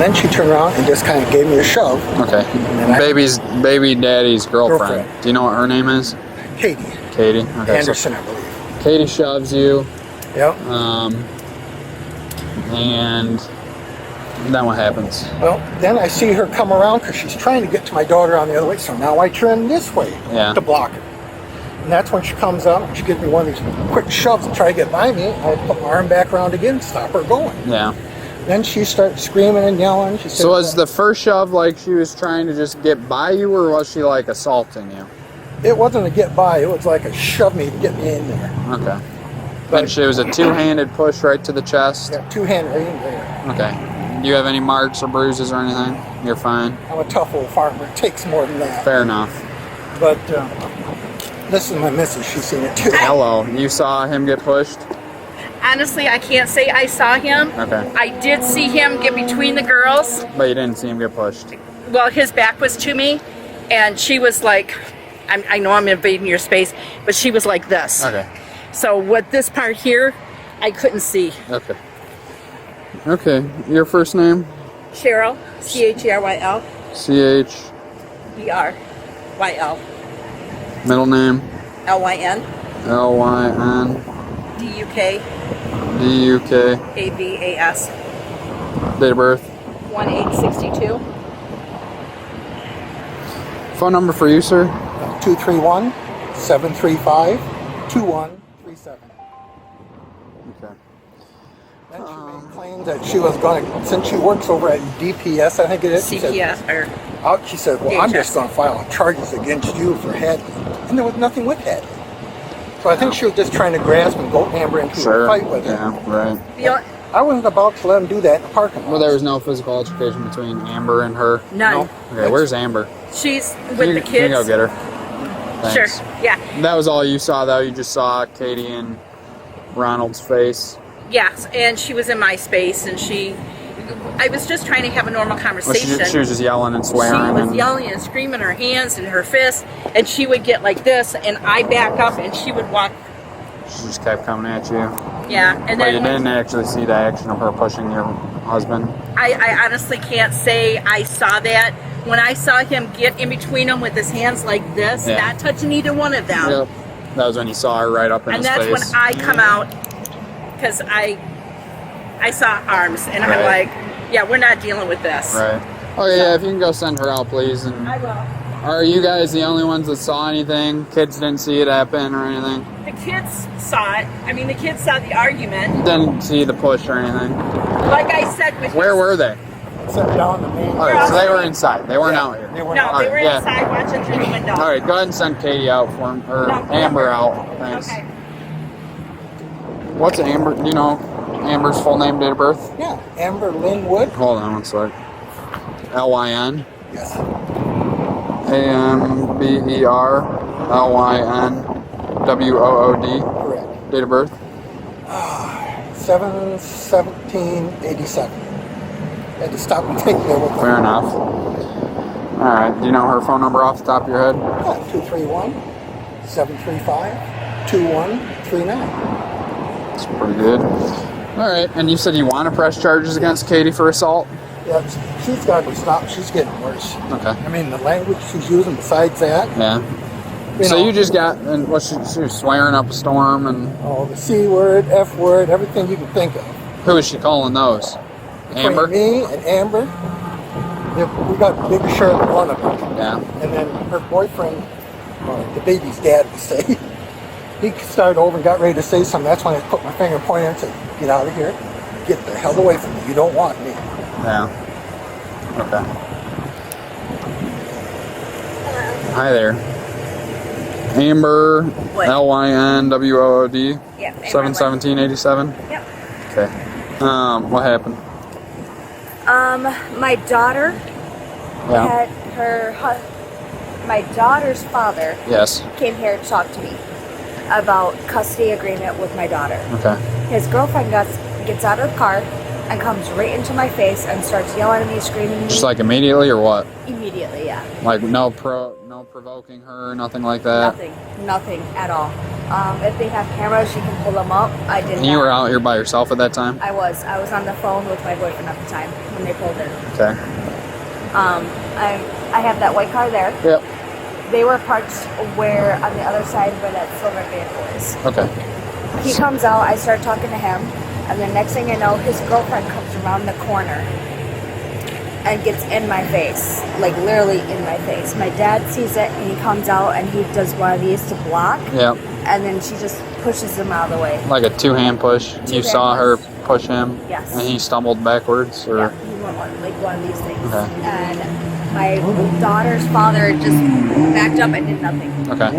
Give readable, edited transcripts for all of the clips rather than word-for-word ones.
And then she turned around and just kind of gave me a shove. Okay. then Baby daddy's girlfriend. Girlfriend. Do you know what her name is? Katie Katie. Okay. Anderson, I believe. So Katie shoves you. Yep. And then what happens? Well, then I see her come around because she's trying to get to my daughter on the other way. So now I turn this way to block her. And that's when she comes up and she gives me one of these quick shoves to try to get by me. I put my arm back around again and stop her going. Yeah. Then she starts screaming and yelling. She said, so was the first shove like she was trying to just get by you, or was she like assaulting you? It wasn't a get by. It was like a shove me to get me in there. Okay. But And she was a two-handed push right to the chest? Yeah, two-hand right in there. Okay. Do you have any marks or bruises or anything? You're fine? I'm a tough old farmer. It takes more than that. Fair enough. But this is my missus. She's seen it too. Hello. You saw him get pushed? Honestly, I can't say I saw him. Okay. I did see him get between the girls. But you didn't see him get pushed? Well, his back was to me, and she was like, I know I'm invading your space, but she was like this. Okay. So what this part here, I couldn't see. Okay. Okay. Your first name? Cheryl, C-H-E-R-Y-L. C-H-E-R-Y-L. B-R-Y-L. Middle name? L-Y-N. L-Y-N. D-U-K. D-U-K. A-V-A-S. Date of birth? 1-862. Phone number for you, sir? 231-735-2137. Okay. Then she made claims that she was going to, since she works over at DPS, I think it is. CPS, or... She said, well, I'm DHS. just going to file charges against you for head. And there was nothing with head. So I think she was just trying to grasp and go Amber into a fight with her. Yeah, right. I wasn't about to let him do that in the parking lot. Well, there was no physical altercation between Amber and her? None. Okay, where's Amber? She's with the Can you kids. go get her? Sure, Thanks. yeah. That was all you saw, though? You just saw Katie and Ronald's face? Yes, and she was in my space, and I was just trying to have a normal Well, conversation. she was just yelling and swearing? She was yelling and screaming her hands and her fists, and she would get like this, and I back up, and she would walk. She just kept coming at you? Yeah, and But then you didn't actually see the action of her pushing your husband? I honestly can't say I saw that. When I saw him get in between them with his hands like this, not touching either one of them. Yep. That was when you saw her right up in And his that's face? when I come out, because I saw arms, and I'm like, yeah, we're not dealing with this. Right. Okay, yeah, if you can go send her out, please. And I will. are you guys the only ones that saw anything? Kids didn't see it happen or anything? The kids saw it. I mean, the kids saw the argument. Didn't see the push or anything? Like I said, with Where were they? Sat down the main. Alright, so they were inside. They weren't out here. They were No, they were yeah. inside watching through the window. Alright, go ahead and send Katie out for him, or No, Amber out. Thanks. Okay. What's Amber? Do you know Amber's full name, date of birth? Yeah, Amber Linwood. Hold on one sec. L-Y-N? Yes. A-M-B-E-R-L-Y-N-W-O-O-D? Correct. Date of birth? 7/17/87. Had to stop and think there with Fair enough. Alright, do you know her phone number off the top of your head? 231-735-2139. That's pretty good. Alright, and you said you want to press charges against Katie for assault? Yeah, she's got to stop. She's getting worse. Okay. I mean, the language she's using besides that. Yeah. So you just got, and what she was swearing up a storm, and Oh, the C word, F word, everything you can think of. who is she calling those? Amber? Between me and Amber, we got Big Shirt, one of them. Yeah. And then her boyfriend, the baby's dad would say, he started over and got ready to say something. That's when I put my finger pointing and said, get out of here. Get the hell away from me. You don't want me. Yeah. Okay. Hi there. Amber, What? L-Y-N-W-O-O-D, Yeah. Amber 7/17/87? Yep. Okay. What happened? My daughter Yeah. had my daughter's father Yes. came here to talk to me about custody agreement with my daughter. Okay. His girlfriend gets out of the car, and comes right into my face and starts yelling at me, screaming at me. Just like immediately or what? Immediately, yeah. Like no provoking her, nothing like that. Nothing at all. If they have cameras, you can pull them up. I did. And you were out here by yourself at that time? I was on the phone with my boyfriend at the time when they pulled in. Okay. I have that white car there. Yep. They were parked where on the other side where that silver vehicle is. Okay. He comes out, I start talking to him, and the next thing I know, his girlfriend comes around the corner and gets in my face, like literally in my face. My dad sees it and he comes out and he does one of these to block. Yep. And then she just pushes him out of the way. Like a two-hand push. You saw her push him? Yes. And he stumbled backwards? Or? Yeah, he went one of these things. Okay. And my daughter's father just backed up and did nothing. Okay.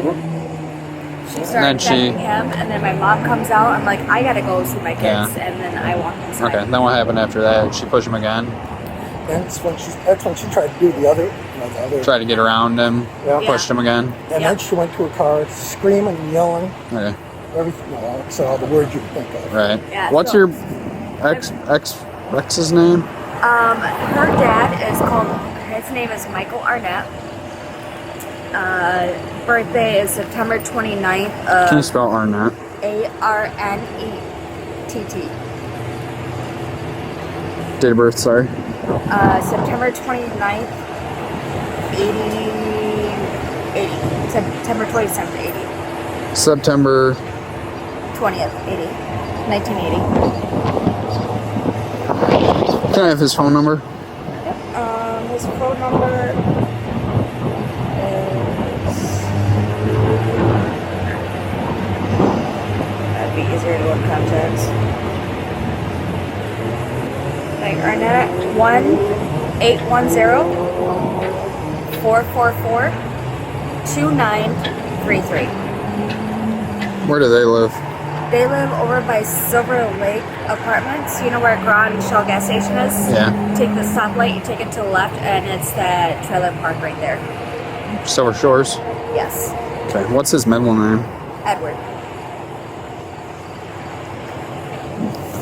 She started attacking him, and then my mom comes out. I'm like, I gotta go see my kids, Yeah. and then I walk inside. Okay, then what happened after that? She pushed him again? That's when she tried to do the other. Tried to get around him, Yeah. pushed him again? And then she went to her car screaming and yelling. Okay, Everything, so all the words you could think of. right. Yeah, What's so- your ex's name? Her dad is called, his name is Michael Arnett. Birthday is September 29th Can you of spell Arnett? ARNETT. Date of birth, sorry. September 29th, 80. September 27th, 80. September 20th, 80. 1980. Can I have his phone number? His phone number is... That'd be easier to look contacts. Like Arnett, 1-810-444-2933. Where do they live? They live over by Silver Lake Apartments. You know where Grand Shell gas station is? Yeah. Take the stoplight, you take it to the left, and it's that trailer park right there. Silver Shores? Yes. Okay, what's his middle name? Edward.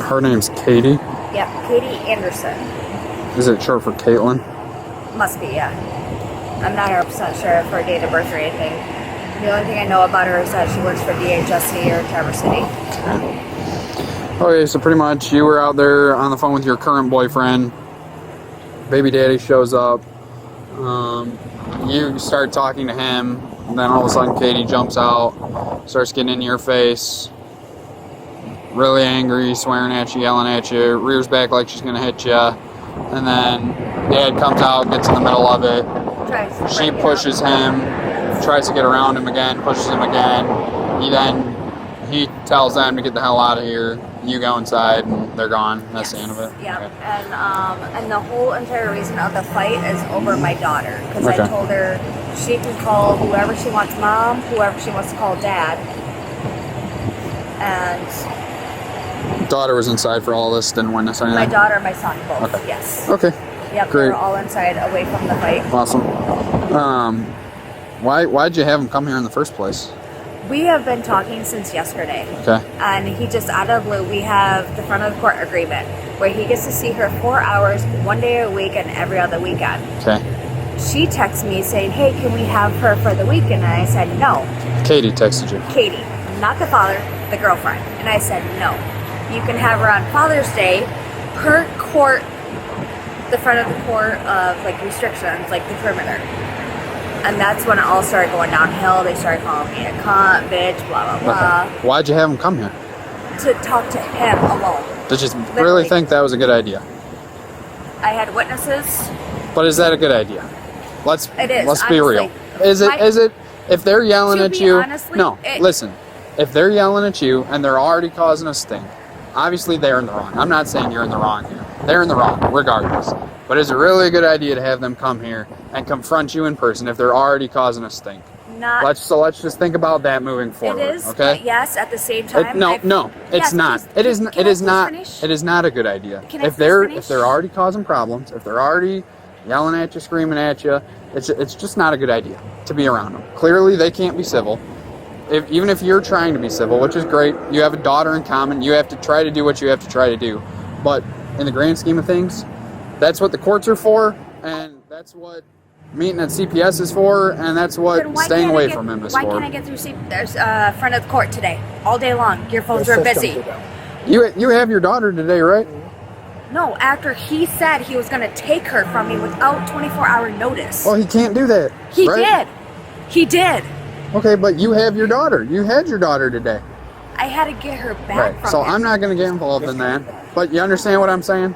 Her name's Katie. Yeah, Katie Anderson. Is it short for Caitlin? Must be, yeah. I'm not 100% sure for date of birth or anything. The only thing I know about her is that she works for DHSC or Traverse City. Okay, so pretty much you were out there on the phone with your current boyfriend. Baby daddy shows up. You start talking to him. And then all of a sudden Katie jumps out, starts getting in your face. Really angry, swearing at you, yelling at you, rears back like she's going to hit you. And then Dad comes out, gets in the middle of it. She pushes him, tries to get around him again, pushes him again. He tells them to get the hell out of here. You go inside, and they're gone. That's the end of it. Yeah, Okay. and the whole entire reason of the fight is over my daughter. Because Okay. I told her she can call whoever she wants mom, whoever she wants to call dad. And Daughter was inside for all this, didn't witness anything? my daughter and my son both, Okay. yes. Okay, Yep, great. they're all inside away from the fight. Awesome. Why'd you have him come here in the first place? We have been talking since yesterday. Okay. And he just out of the blue, we have the front of the court agreement where he gets to see her 4 hours, 1 day a week and every other weekend. Okay. She texts me saying, hey, can we have her for the weekend? And I said, no. Katie texted you. Katie, not the father, the girlfriend. And I said, no. You can have her on Father's Day per court, the front of the court of like restrictions, like the perimeter. And that's when it all started going downhill. They started calling me a cunt, bitch, blah, blah, blah. Okay. Why'd you have him come here? To talk to him alone. Did you Literally. really think that was a good idea? I had witnesses. But is that a good idea? Let's It is, let's be real. honestly. Is it My- is it if they're yelling To at be you? honestly, No, it- listen. If they're yelling at you and they're already causing a stink, obviously they're in the wrong. I'm not saying you're in the wrong here. They're in the wrong, regardless. But is it really a good idea to have them come here and confront you in person if they're already causing a stink? Not. Let's just think about that moving forward. It is. Okay. But yes, at the same time. No, I've- it's Yes, not. please, It is. can It I is please not. finish? It is not a good idea. Can I If please they're finish? already causing problems, if they're already yelling at you, screaming at you, it's just not a good idea to be around them. Clearly, they can't be civil. Even if you're trying to be civil, which is great, you have a daughter in common. You have to try to do what you have to try to do. But in the grand scheme of things, that's what the courts are for, and that's what meeting at CPS is for, and that's Then what why staying can't I away get- from him is Why for. can't I get through there's front of the court today, all day long? Your phones Their were systems busy. are down. You have your daughter today, right? No, after he said he was going to take her from me without 24-hour notice. Well, he can't do that. He right? did. He did. Okay, but you have your daughter. You had your daughter today. I had to get her back Right. from So him. I'm not going to get involved in that. But you understand what I'm saying?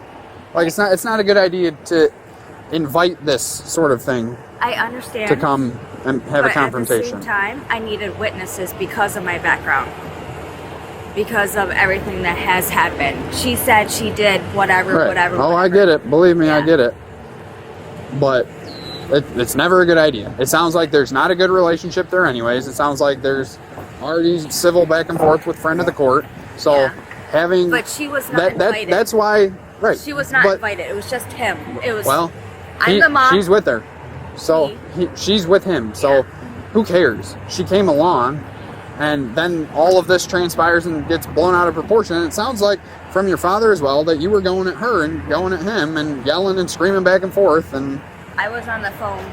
Like it's not a good idea to invite this sort of thing I understand. to come and have a but confrontation. At the same time, I needed witnesses because of my background. Because of everything that has happened. She said she did whatever, Right. whatever. Oh, I whatever. get it. Believe me, I Yeah. get it. But it's never a good idea. It sounds like there's not a good relationship there anyways. It sounds like there's already civil back and forth with friend of the court. So Yeah. having But she was not invited. that's why, right. She was not But- invited. It was just him. It was. Well, I'm the mom. she's with her. So she's with him. So Yeah. who cares? She came along, and then all of this transpires and gets blown out of proportion. And it sounds like from your father as well that you were going at her and going at him and yelling and screaming back and forth. And I was on the phone,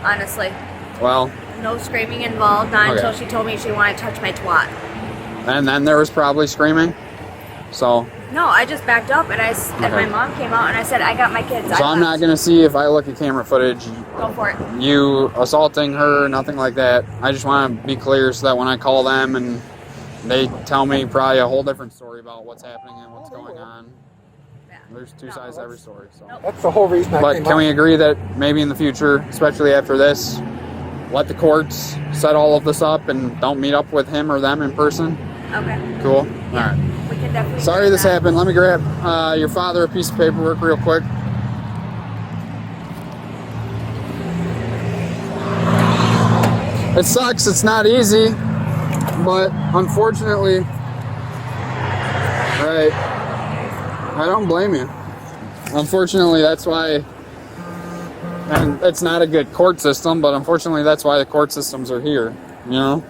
honestly. well, No screaming involved, not Okay. until she told me she wanted to touch my twat. and then there was probably screaming. So No, I just backed up and and my Okay. mom came out and I said, I got my kids. I'm not gonna see if I look at camera footage Go for it. you assaulting her, nothing like that. I just want to be clear so that when I call them and they tell me probably a whole different story about what's happening and what's going on. Yeah. There's two sides to every story. So. Nope. That's the whole reason I But came can out. we agree that maybe in the future, especially after this, let the courts set all of this up and don't meet up with him or them in person? Okay. Cool. All right. We can definitely. Sorry do this that. happened. Let me grab your father a piece of paperwork real quick. It sucks. It's not easy, but unfortunately, right? I don't blame you. Unfortunately, that's why. And it's not a good court system, but unfortunately, that's why the court systems are here. You know?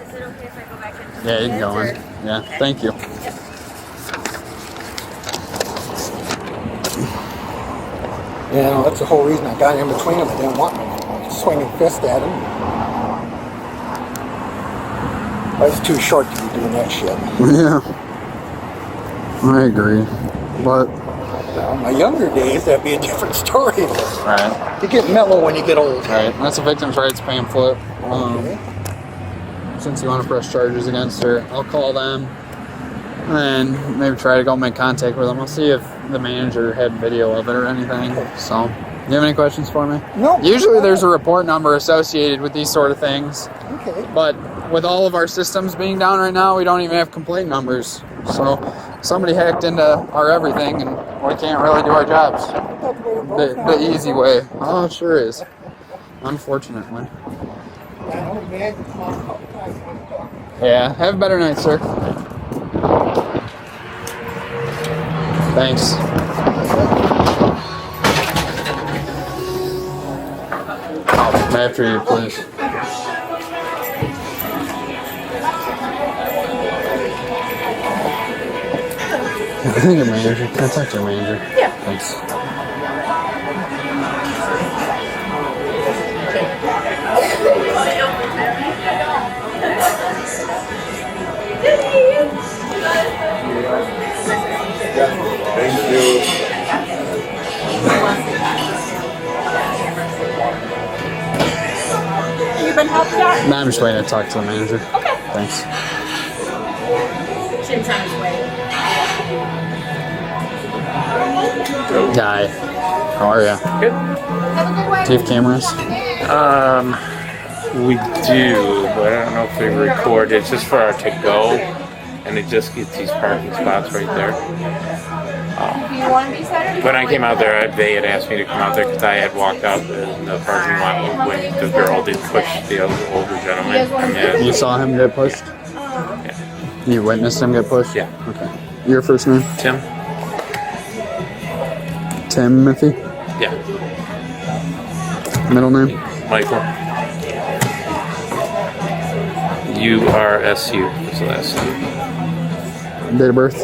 Is it okay if I go back into Yeah, the you can go in. kids, or- Yeah. Okay. Thank you. Yep. You know, that's the whole reason I got in between them. I didn't want to swing a fist at him. I was too short to be doing that shit. Yeah. I agree. But Now, in my younger days, that'd be a different story. right. You get mellow when you get old. Right. That's a victim's rights pamphlet. Okay. Since you want to press charges against her, I'll call them and maybe try to go make contact with them. I'll see if the manager had video of it or anything. So, you have any questions for me? No. Usually there's a report number associated with these sort of things, Okay. but with all of our systems being down right now, we don't even have complaint numbers. So, somebody hacked into our everything and we can't really do our jobs the easy way. Oh, it sure is. Unfortunately. Yeah, have a better night, sir. Thanks. After you, please. I think your manager. Can I talk to your manager? Yeah. Thanks. Thank you. You been helped out? No, I'm just waiting to talk to the manager. Okay. Thanks. Jim's on his way. Hi. How are ya? Good. Do you have cameras? We do, but I don't know if we record. It's just for our to go, and it just gets these parking spots right there. When I came out there, they had asked me to come out there because I had walked out in the parking lot when the girl did push the other older gentleman. And You saw him get pushed? yeah. You witnessed him get pushed? Yeah. Okay. Your first name? Tim? Timothy? Yeah. Middle name? Michael? URSU is the last name. Date of birth?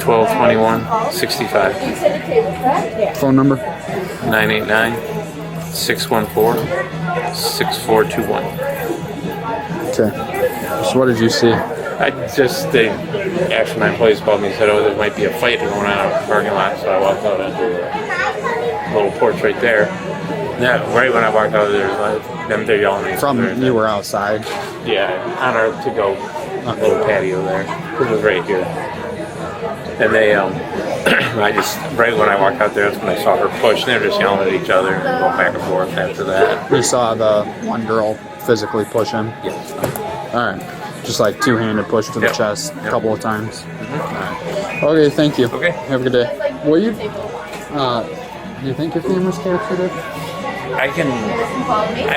1221-65. Phone number? 989-614-6421. Okay. So what did you see? Actually my employees called me and said, oh, there might be a fight going on in the parking lot, so I walked out onto the little porch right there. Yeah, right when I walked out there, they're yelling at each other. You were outside? Yeah, on our to-go little patio there. It was right here. And they, right when I walked out there, that's when I saw her push, and they were just yelling at each other and going back and forth after that. You saw the one girl physically push him? Yes. All right. Just like two-handed push to the chest a couple of times. Right. Okay, thank you. Okay. Have a good day. Will you, do you think your camera's captured it? I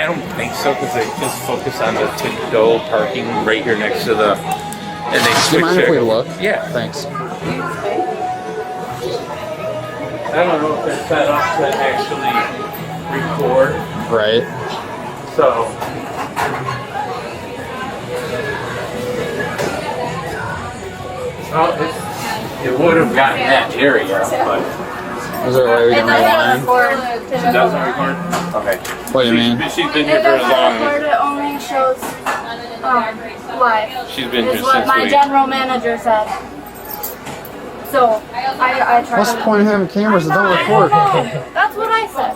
don't think so, because they just focus on the to-go parking right here next to the, and they Do you mind if we look? Yeah. Thanks. I don't know if they're set up to actually record. Right. So. Well, it would have gotten that area, but. Is there a way we can rewind? She doesn't record? Okay. What do you mean? She's been here for as long as. It only shows live. She's been here Is what since my general manager said. So I tried. What's the point of having cameras that don't record? That's what I said.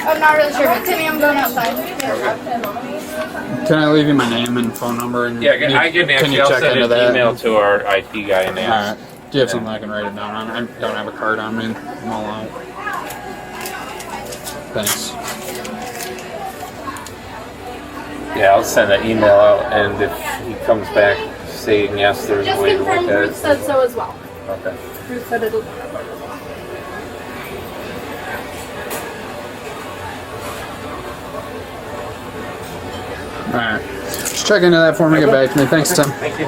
I'm not really sure, but Timmy, I'm going outside. Can I leave you my name and phone number? And Yeah, I can actually. I'll send an email to our IT guy and ask. Alright. Do you have something I can write it down on? I don't have a card on me. I'm all out. Thanks. Yeah, I'll send an email out, and if he comes back saying yes, there's Just a way to confirm look at Ruth it. said so as well. Okay. Ruth said it'll. Alright. Just check into that for me. Get back to me. Thanks, Tim. Thank you.